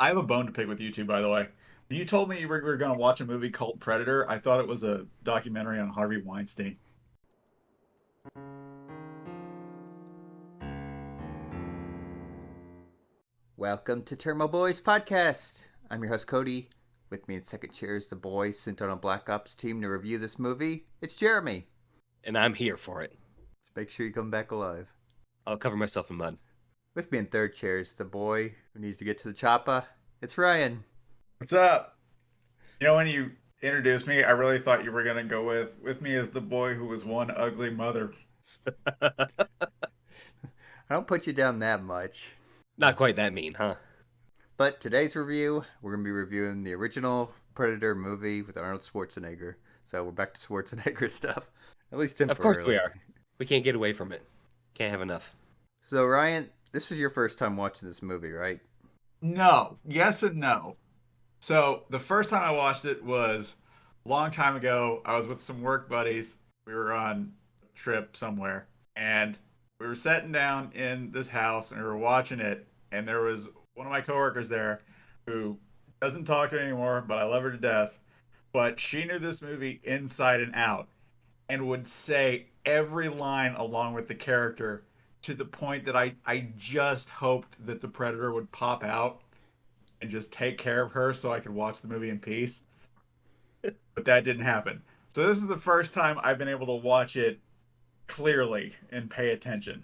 I have a bone to pick with you two, by the way. You told me we were going to watch a movie called Predator. I thought it was a documentary on Harvey Weinstein. Welcome to Tairimo Boys Podcast. I'm your host Cody. With me in second chair is the boy sent on a Black Ops team to review this movie. It's Jeremy. And I'm here for it. Make sure you come back alive. I'll cover myself in mud. With me in third chair is the boy who needs to get to the choppa. It's Ryan. What's up? You know, when you introduced me, I really thought you were going to go with me as the boy who was one ugly mother. I don't put you down that much. Not quite that mean, huh? But today's review, we're going to be reviewing the original Predator movie with Arnold Schwarzenegger. So we're back to Schwarzenegger stuff. At least temporarily. Of course we are. We can't get away from it. Can't have enough. So Ryan, this was your first time watching this movie, right? No. Yes and no. So the first time I watched it was a long time ago. I was with some work buddies. We were on a trip somewhere, and we were sitting down in this house and we were watching it. And there was one of my coworkers there who doesn't talk to me anymore, but I love her to death. But she knew this movie inside and out and would say every line along with the character to the point that I just hoped that the Predator would pop out and just take care of her so I could watch the movie in peace. But that didn't happen. So this is the first time I've been able to watch it clearly and pay attention.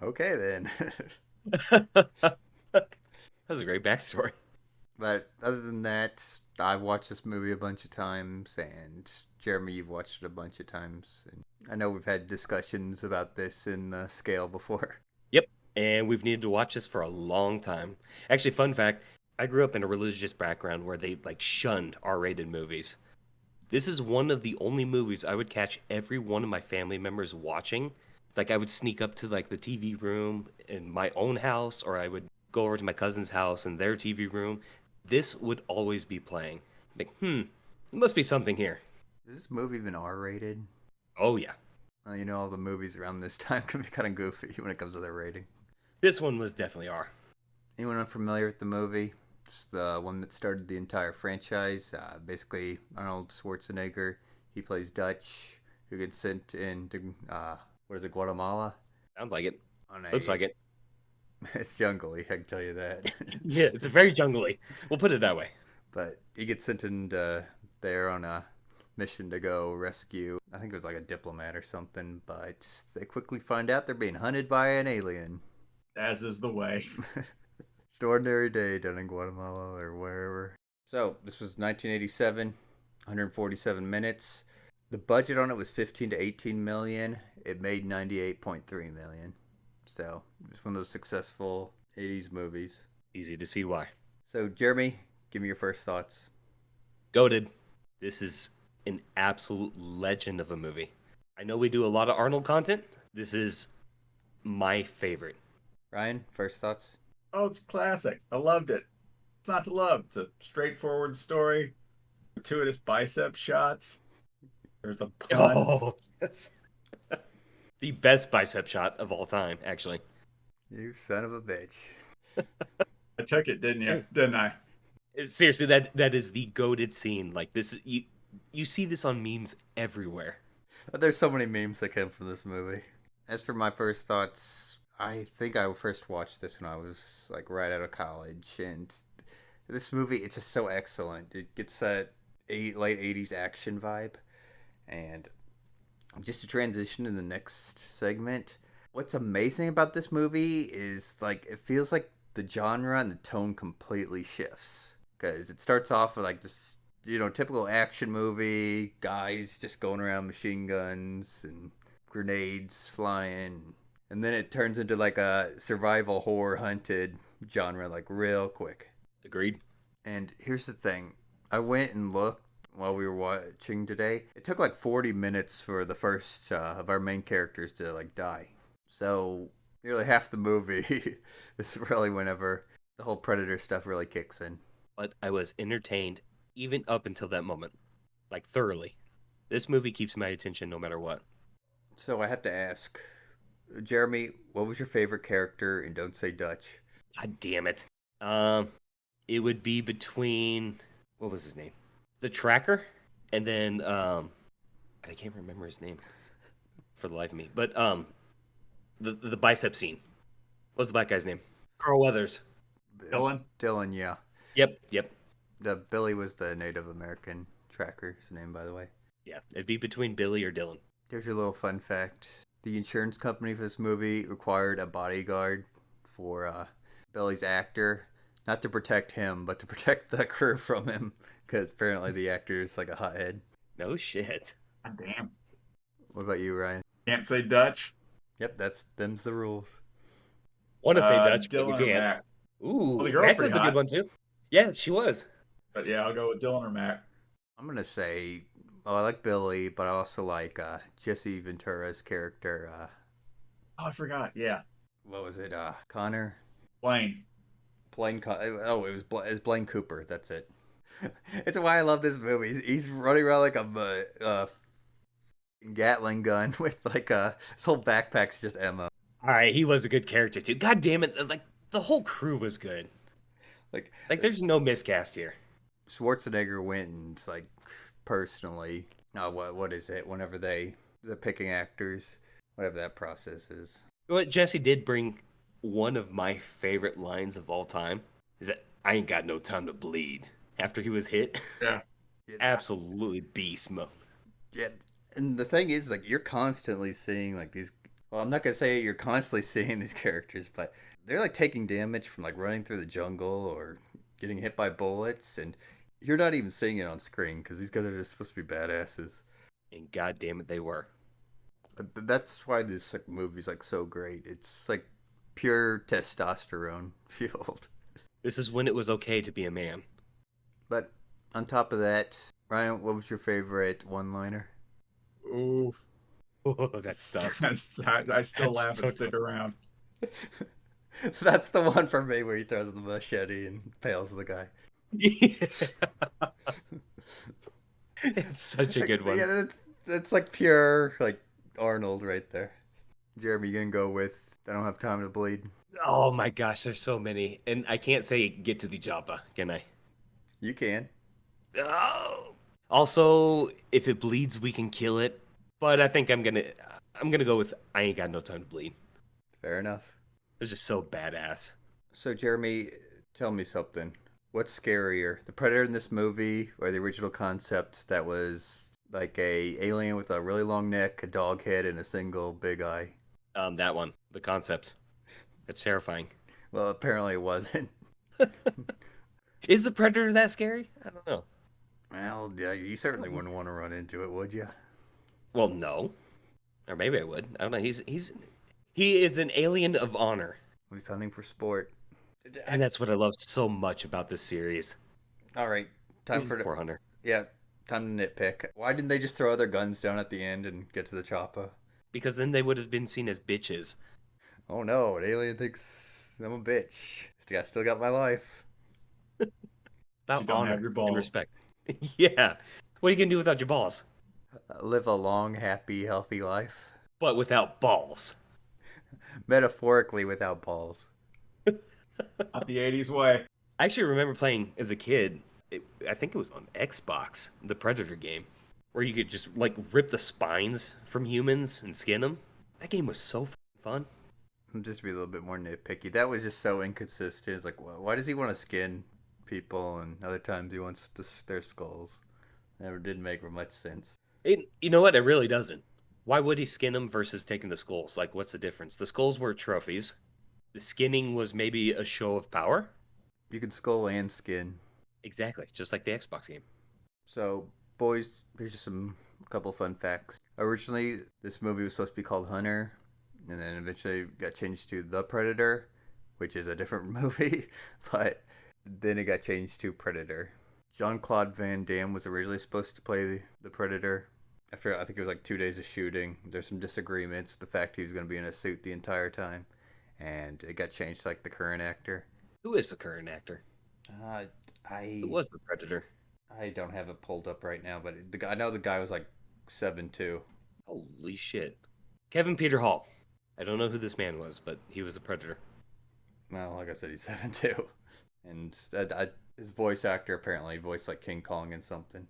Okay then. That's a great backstory. But other than that, I've watched this movie a bunch of times, and Jeremy, you've watched it a bunch of times. And I know we've had discussions about this in the scale before. Yep. And we've needed to watch this for a long time. Actually, fun fact, I grew up in a religious background where they shunned R-rated movies. This is one of the only movies I would catch every one of my family members watching. I would sneak up to the TV room in my own house, or I would go over to my cousin's house in their TV room. This would always be playing. There must be something here. Is this movie even R-rated? Oh yeah. You know, all the movies around this time can be kind of goofy when it comes to their rating. This one was definitely R. Anyone unfamiliar with the movie? It's the one that started the entire franchise. Basically, Arnold Schwarzenegger, he plays Dutch, who gets sent into, Guatemala? Sounds like it. On Looks like it. It's jungly, I can tell you that. Yeah, it's very jungly. We'll put it that way. But he gets sent into there on a mission to go rescue, I think it was like a diplomat or something, but they quickly find out they're being hunted by an alien. As is the way. It's an ordinary day down in Guatemala or wherever. So, this was 1987, 147 minutes. The budget on it was 15 to 18 million. It made 98.3 million. So, it's one of those successful 80s movies. Easy to see why. So, Jeremy, give me your first thoughts. Goated. This is an absolute legend of a movie. I know we do a lot of Arnold content. This is my favorite. Ryan, first thoughts? Oh, it's classic. I loved it. It's not to love. It's a straightforward story. Gratuitous bicep shots. There's a pun. Oh, that's the best bicep shot of all time, actually. You son of a bitch. I took it, didn't you? Didn't I? Seriously, that is the goated scene. This you see this on memes everywhere. There's so many memes that came from this movie. As for my first thoughts, I think I first watched this when I was right out of college, and this movie, it's just so excellent. It gets that late 80s action vibe, and just to transition to the next segment, what's amazing about this movie is it feels like the genre and the tone completely shifts, because it starts off with this typical action movie, guys just going around machine guns and grenades flying, and then it turns into a survival horror hunted genre real quick. Agreed. And here's the thing, I went and looked while we were watching today. It took 40 minutes for the first of our main characters to die. So nearly half the movie is really whenever the whole Predator stuff really kicks in. But I was entertained even up until that moment. Thoroughly. This movie keeps my attention no matter what. So I have to ask, Jeremy, what was your favorite character in Don't Say Dutch? God damn it. It would be between what was his name? The tracker, and then I can't remember his name for the life of me. But the bicep scene. What's the black guy's name? Carl Weathers. Dylan. Dylan, yeah. Yep. The Billy was the Native American tracker's name, by the way. Yeah, it'd be between Billy or Dylan. Here's your little fun fact. The insurance company for this movie required a bodyguard for Billy's actor, not to protect him, but to protect the crew from him, because apparently the actor is like a hothead. No shit. God damn. What about you, Ryan? Can't say Dutch. Yep, them's the rules. Want to say Dutch, but we Dylan or can't. Mac. Ooh, Well, the girl's Mac pretty was a hot. good one too. Yeah, she was. But yeah, I'll go with Dylan or Mac. I'm gonna say, I like Billy, but I also like Jesse Ventura's character. Oh, I forgot. Yeah. What was it? Connor? Blaine. It was Blaine Cooper. That's it. It's why I love this movie. He's running around like a Gatling gun with like his whole backpack's just ammo. All right, he was a good character too. God damn it! Like the whole crew was good. Like there's no miscast here. Schwarzenegger went and like personally. What is it? Whenever they're picking actors, whatever that process is. What Jesse did bring one of my favorite lines of all time is that I ain't got no time to bleed after he was hit. Yeah. Absolutely beast mode. Yeah, and the thing is, like, you're constantly seeing like these. Well, I'm not gonna say you're constantly seeing these characters, but they're like taking damage from like running through the jungle or getting hit by bullets, and you're not even seeing it on screen because these guys are just supposed to be badasses. And god damn it, they were. That's why this like movie's like so great. It's like pure testosterone fueled. This is when it was okay to be a man. But on top of that, Ryan, what was your favorite one-liner? Ooh. Oh, that's tough. I still That's laugh so and stick tough. around. That's the one for me where he throws the machete and impales the guy. Yeah. It's such a good one. Yeah, that's like pure like Arnold right there. Jeremy, you gonna go with I don't have time to bleed? Oh my gosh, there's so many. And I can't say get to the Joppa, can I? You can. Oh. Also, if it bleeds, we can kill it. But I think I'm gonna go with I ain't got no time to bleed. Fair enough. It's just so badass. So Jeremy, tell me something. What's scarier, the Predator in this movie or the original concept that was like a alien with a really long neck, a dog head, and a single big eye? That one, the concept. It's terrifying. Well, apparently it wasn't. Is the Predator that scary? I don't know. Well, yeah, you certainly wouldn't want to run into it, would you? Well, no. Or maybe I would. I don't know. He is an alien of honor. He's hunting for sport. And that's what I love so much about this series. All right, time He's for a poor hunter. yeah, time to nitpick. Why didn't they just throw their guns down at the end and get to the chopper? Because then they would have been seen as bitches. Oh no, an alien thinks I'm a bitch. Still got my life. About You don't honor have your balls. and respect. Yeah. What are you gonna do without your balls? Live a long, happy, healthy life. But without balls. Metaphorically without balls. Not the 80s way. I actually remember playing as a kid. I think it was on Xbox, the Predator game, where you could just like rip the spines from humans and skin them. That game was so fun. Just to be a little bit more nitpicky. That was just so inconsistent. It's like, why does he want to skin people and other times he wants their skulls? Never did make much sense. You know what? It really doesn't. Why would he skin them versus taking the skulls? Like, what's the difference? The skulls were trophies. The skinning was maybe a show of power. You can skull and skin. Exactly, just like the Xbox game. So, boys, here's just a couple fun facts. Originally, this movie was supposed to be called Hunter, and then eventually got changed to The Predator, which is a different movie, but then it got changed to Predator. Jean-Claude Van Damme was originally supposed to play the Predator. After, I think it was like 2 days of shooting, there's some disagreements with the fact he was going to be in a suit the entire time, and it got changed to like the current actor. Who is the current actor? I Who was the Predator? I don't have it pulled up right now, but I know the guy was like 7'2". Holy shit. Kevin Peter Hall. I don't know who this man was, but he was a Predator. Well, like I said, he's 7'2". And his voice actor apparently voiced like King Kong and something.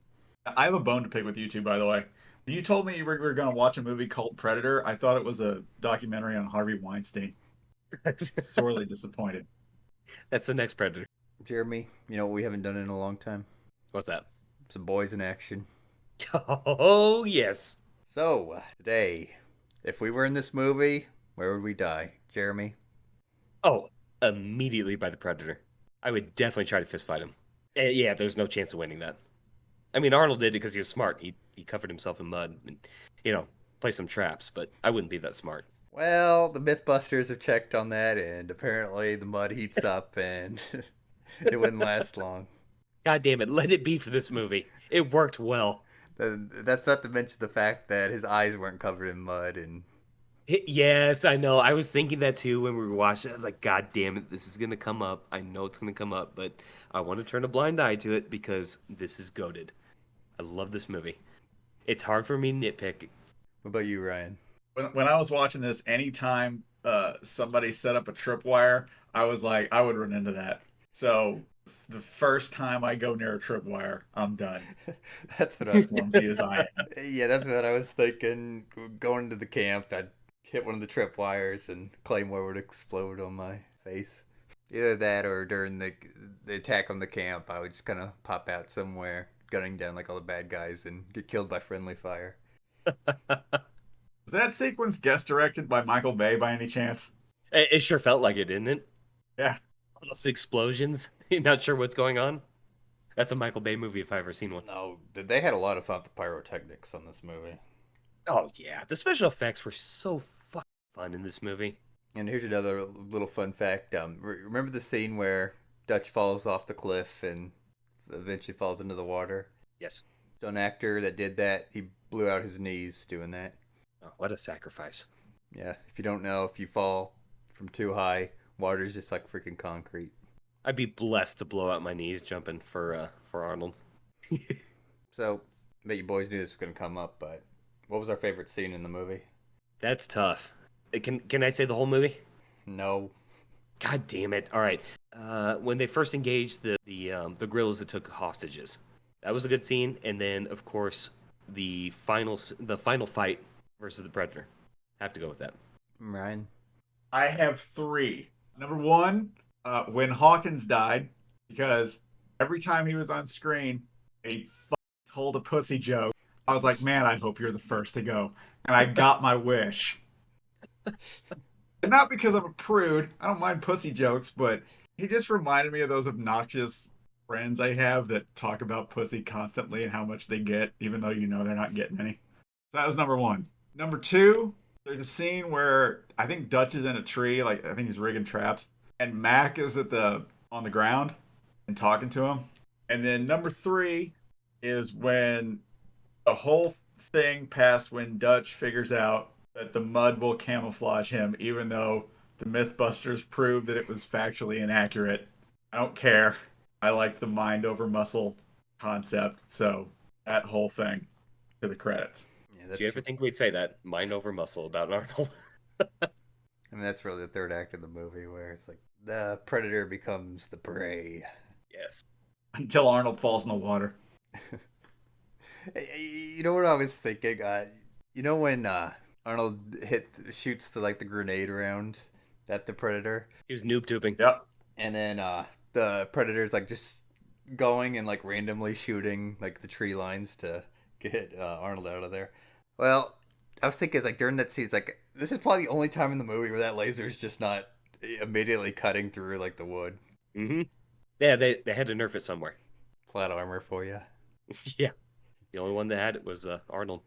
I have a bone to pick with you two, by the way. You told me you were going to watch a movie called Predator. I thought it was a documentary on Harvey Weinstein. Sorely disappointed. That's the next Predator. Jeremy, you know what we haven't done in a long time? What's that? Some boys in action. Oh, yes. So, today, if we were in this movie, where would we die? Jeremy? Oh, immediately by the Predator. I would definitely try to fist fight him. Yeah, there's no chance of winning that. I mean, Arnold did it because he was smart. He covered himself in mud and, you know, play some traps, but I wouldn't be that smart. Well, the Mythbusters have checked on that, and apparently the mud heats up and it wouldn't last long. God damn it, let it be for this movie. It worked well. That's not to mention the fact that his eyes weren't covered in mud and Yes, I know. I was thinking that too when we were watching. I was like, God damn it, this is gonna come up. I know it's gonna come up, but I want to turn a blind eye to it because this is goated. I love this movie. It's hard for me to nitpick. What about you, Ryan? When I was watching this, anytime somebody set up a tripwire, I was like, I would run into that. So the first time I go near a tripwire, I'm done. That's what I As was. clumsy as I am. Yeah, that's what I was thinking. Going to the camp, I'd hit one of the tripwires and Claymore would explode on my face. Either that or during the attack on the camp, I would just kind of pop out somewhere, gunning down like all the bad guys and get killed by friendly fire. Was that sequence guest directed by Michael Bay by any chance? It sure felt like it, didn't it? Yeah. All those explosions. You're not sure what's going on. That's a Michael Bay movie if I ever seen one. No, they had a lot of fun with the pyrotechnics on this movie. Oh yeah, the special effects were so fucking fun in this movie. And here's another little fun fact. Remember the scene where Dutch falls off the cliff and eventually falls into the water? Yes. So an actor that did that, he blew out his knees doing that. Oh, what a sacrifice. Yeah, if you don't know, if you fall from too high, water's just like freaking concrete. I'd be blessed to blow out my knees jumping for Arnold. So, I bet you boys knew this was going to come up, but what was our favorite scene in the movie? That's tough. Can I say the whole movie? No. God damn it! All right. When they first engaged the guerrillas that took hostages, that was a good scene. And then, of course, the final fight versus the Predator. Have to go with that. Ryan? I have three. Number one, when Hawkins died, because every time he was on screen, he told a pussy joke. I was like, man, I hope you're the first to go. And I got my wish. And not because I'm a prude. I don't mind pussy jokes, but he just reminded me of those obnoxious friends I have that talk about pussy constantly and how much they get, even though you know they're not getting any. So that was number one. Number two, there's a scene where I think Dutch is in a tree, like I think he's rigging traps, and Mac is on the ground and talking to him. And then number three is when the whole thing past when Dutch figures out that the mud will camouflage him, even though the Mythbusters proved that it was factually inaccurate. I don't care. I like the mind over muscle concept, so that whole thing to the credits. Yeah, Did you ever think we'd say that? Mind over muscle about Arnold? I mean, that's really the third act of the movie where it's like the predator becomes the prey. Yes. Until Arnold falls in the water. You know what I was thinking? You know when Arnold shoots the grenade round at the predator, He was noob tubing. Yep. and then the predator's like just going and like randomly shooting like the tree lines to get Arnold out of there. Well, I was thinking it's like during that scene, it's like this is probably the only time in the movie where that laser is just not immediately cutting through like the wood. Mm-hmm. Yeah, they had to nerf it somewhere. Flat armor for you. Yeah. The only one that had it was Arnold.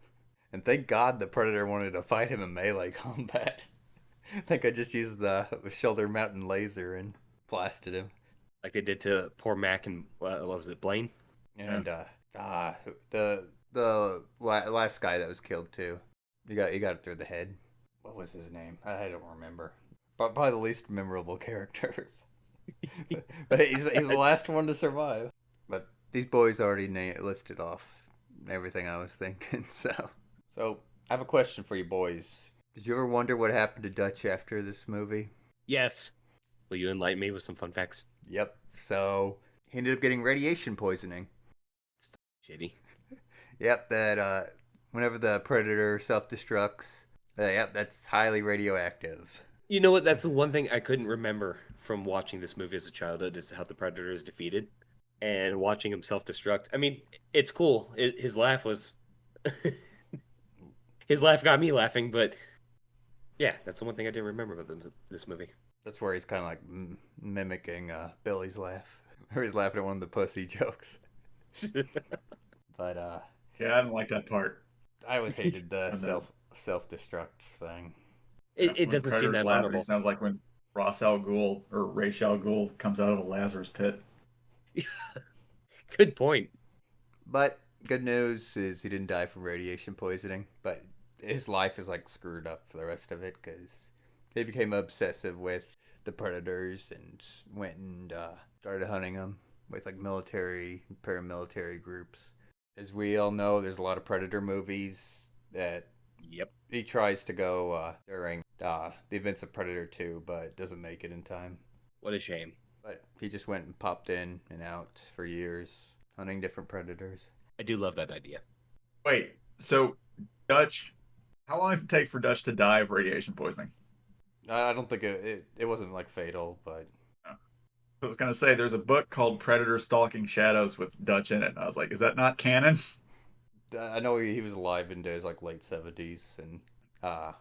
And thank God the Predator wanted to fight him in melee combat. I think I just used the shoulder mountain laser and blasted him. Like they did to poor Mac and what was it, Blaine? And the last guy that was killed too. You got it through the head. What was his name? I don't remember. But probably the least memorable character. But he's the last one to survive. But these boys already listed off everything I was thinking. So I have a question for you boys. Did you ever wonder what happened to Dutch after this movie? Yes. Will you enlighten me with some fun facts? Yep. So he ended up getting radiation poisoning. Shitty. Yep, that whenever the predator self-destructs, yep, that's highly radioactive. You know what? That's the one thing I couldn't remember from watching this movie as a childhood is how the Predator is defeated and watching him self-destruct. I mean, it's cool. His laugh was his laugh got me laughing, but yeah, that's the one thing I didn't remember about this movie. That's where he's kind of like mimicking Billy's laugh, or he's laughing at one of the pussy jokes. But Yeah, I didn't like that part. I always hated the When the self-destruct thing. It when doesn't seem predators that laugh, it memorable. sounds like when Ra's al Ghul or Ra's al Ghul comes out of a Lazarus pit. Good point. But good news is he didn't die from radiation poisoning, but his life is like screwed up for the rest of it because he became obsessive with the predators and went and started hunting them with like military, paramilitary groups. As we all know, there's a lot of predator movies that Yep. he tries to go during the events of Predator 2, but doesn't make it in time. What a shame. But he just went and popped in and out for years, hunting different predators. I do love that idea. Wait, so Dutch, how long does it take for Dutch to die of radiation poisoning? I don't think it wasn't like fatal, but I was gonna say there's a book called Predator Stalking Shadows with Dutch in it, and I was like, is that not canon? I know he was alive into his like late 70s and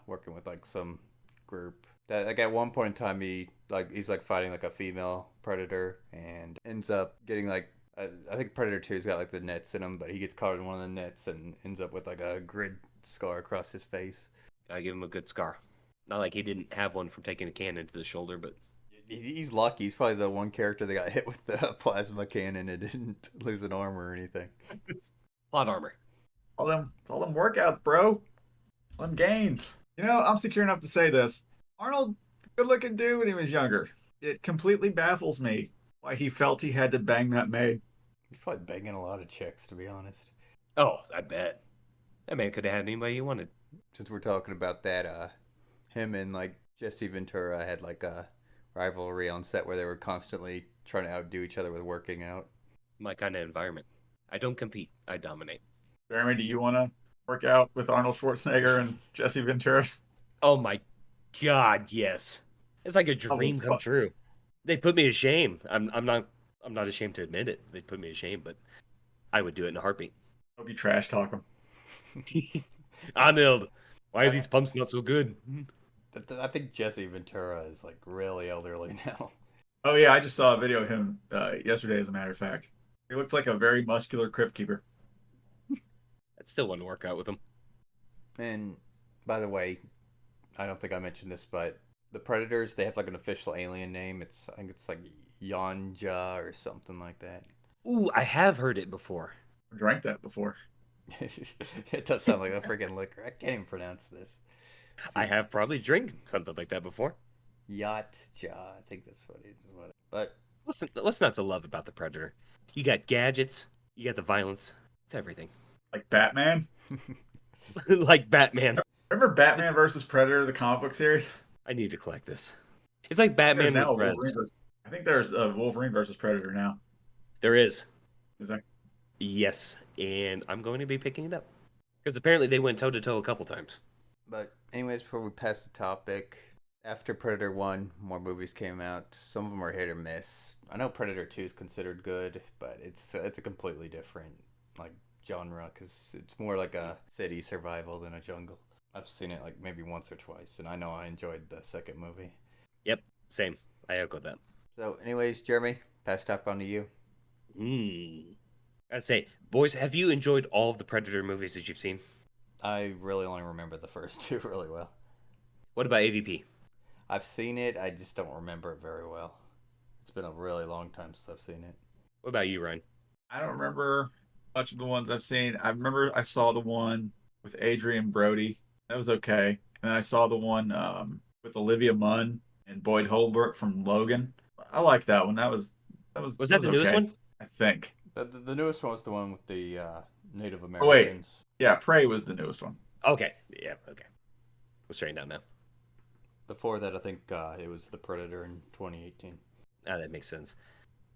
working with like some group. That like at one point in time he's like fighting like a female predator and ends up getting like I think Predator 2's got like the nets in him, but he gets caught in one of the nets and ends up with like a grid scar across his face. I give him a good scar. Not like he didn't have one from taking a cannon to the shoulder, but He's lucky. He's probably the one character that got hit with the plasma cannon and didn't lose an arm or anything. plot armor. All them workouts, bro. All them gains. You know, I'm secure enough to say this. Arnold, good looking dude when he was younger. It completely baffles me why he felt he had to bang that maid. He's probably banging a lot of chicks, to be honest. Oh, I bet. That man could have had anybody he wanted. Since we're talking about that, him and like Jesse Ventura had like a rivalry on set where they were constantly trying to outdo each other with working out. My kind of environment. I don't compete. I dominate. Jeremy, do you want to work out with Arnold Schwarzenegger and Jesse Ventura? Oh my god, yes. It's like a Oh, dream come true. They put me to shame. I'm not ashamed to admit it. They put me to shame, but I would do it in a heartbeat. Hope you trash talk him. Arnold, why are I, these pumps not so good? I think Jesse Ventura is like really elderly now. Oh yeah, I just saw a video of him yesterday. As a matter of fact, he looks like a very muscular crypt keeper. That still wouldn't work out with him. And by the way, I don't think I mentioned this, but the Predators they have like an official alien name. I think it's like Yautja or something like that. Ooh, I have heard it before. I drank that before. It does sound like a freaking liquor. I can't even pronounce this. I have probably drank something like that before. Yautja, I think that's what it is. But What's not to love about the Predator? You got gadgets, you got the violence. It's everything. Like Batman. Like Batman. Remember Batman versus Predator, the comic book series? I need to collect this. It's like There's Batman now with Rez. I think there's a Wolverine versus Predator now. There is. Is there? Yes, and I'm going to be picking it up. Because apparently they went toe to toe a couple times. But anyways, before we pass the topic, after Predator 1, more movies came out. Some of them are hit or miss. I know Predator 2 is considered good, but it's a completely different like genre because it's more like a city survival than a jungle. I've seen it like maybe once or twice, and I know I enjoyed the second movie. Yep, same. I echo that. So, anyways, Jeremy, pass top on to you. I'd say, boys, have you enjoyed all of the Predator movies that you've seen? I really only remember the first two really well. What about AVP? I've seen it, I just don't remember it very well. It's been a really long time since I've seen it. What about you, Ryan? I don't remember much of the ones I've seen. I remember I saw the one with Adrian Brody. That was okay. And then I saw the one with Olivia Munn and Boyd Holbrook from Logan. I liked that one. Was that the newest okay, one? I think. The newest one was the one with the Native Oh wait, Americans. yeah, Prey was the newest one. Okay, yeah, okay. We'll straighten out now. Before that, I think it was The Predator in 2018. Ah, that makes sense.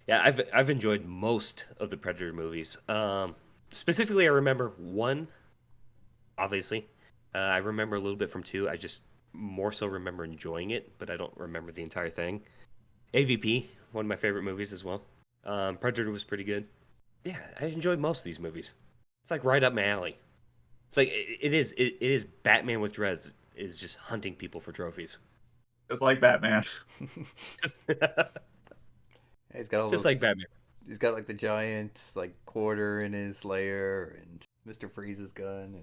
Yeah, I've enjoyed most of the Predator movies. Specifically, I remember one, obviously. I remember a little bit from two. I just more so remember enjoying it, but I don't remember the entire thing. AVP, one of my favorite movies as well. Predator was pretty good. Yeah, I enjoyed most of these movies. It's like right up my alley. It's like it is Batman with dreads is just hunting people for trophies. It's like Batman. Just, He's got all just like those. Batman. He's got like the giant like quarter in his lair, and Mister Freeze's gun,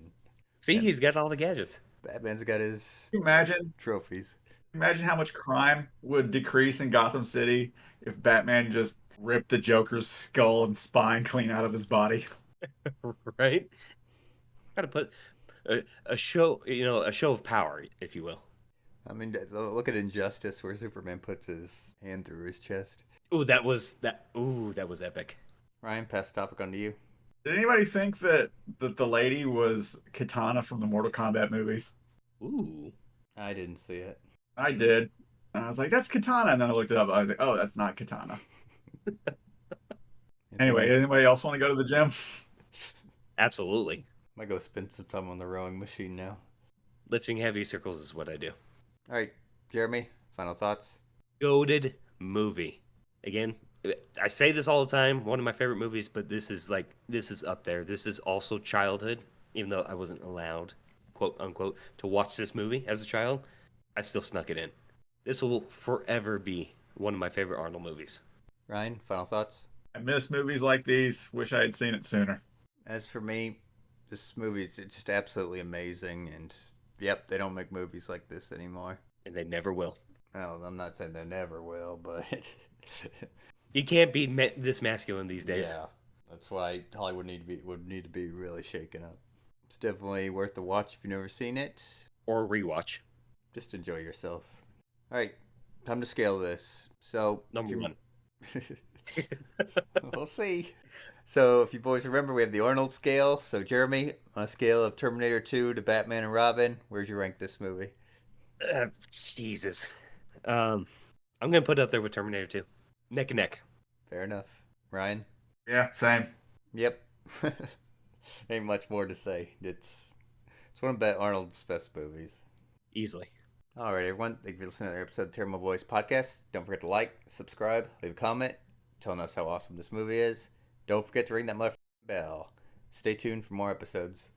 See, and he's got all the gadgets. Batman's got his Can you trophies. imagine how much crime would decrease in Gotham City if Batman just ripped the Joker's skull and spine clean out of his body. Right? Got to put a show, a show of power, if you will. I mean, look at Injustice, where Superman puts his hand through his chest. Ooh, that was that. Ooh, that was epic. Ryan, pass the topic on to you. Did anybody think that the lady was Katana from the Mortal Kombat movies? Ooh, I didn't see it. I did. And I was like, that's Katana. And then I looked it up. I was like, oh, that's not Katana. Anyway, I anybody else want to go to the gym? absolutely. might go spend some time on the rowing machine now. Lifting heavy circles is what I do. All right, Jeremy, final thoughts. Goated movie. Again, I say this all the time. One of my favorite movies, but this is up there. This is also childhood. Even though I wasn't allowed, quote unquote, to watch this movie as a child, I still snuck it in. This will forever be one of my favorite Arnold movies. Ryan, final thoughts. I miss movies like these. Wish I had seen it sooner. As for me, this movie is just absolutely amazing, and yep, they don't make movies like this anymore. And they never will. Well, I'm not saying they never will, but You can't be this masculine these days. yeah, that's why Hollywood would need to be really shaken up. It's definitely worth the watch if you've never seen it. Or rewatch. Just enjoy yourself. All right, time to scale this. So Number one. we'll see. So if you boys remember, we have the Arnold scale. So Jeremy, on a scale of Terminator 2 to Batman and Robin, where'd you rank this movie? Jesus. I'm gonna put it up there with Terminator 2. Neck and neck. Fair enough. Ryan? Yeah, same. Yep. Ain't much more to say. It's one of Arnold's best movies. Easily. All right, everyone. Thank you for listening to another episode of Tairimo Boys Podcast. Don't forget to like, subscribe, leave a comment, telling us how awesome this movie is. Don't forget to ring that motherfucking bell. Stay tuned for more episodes.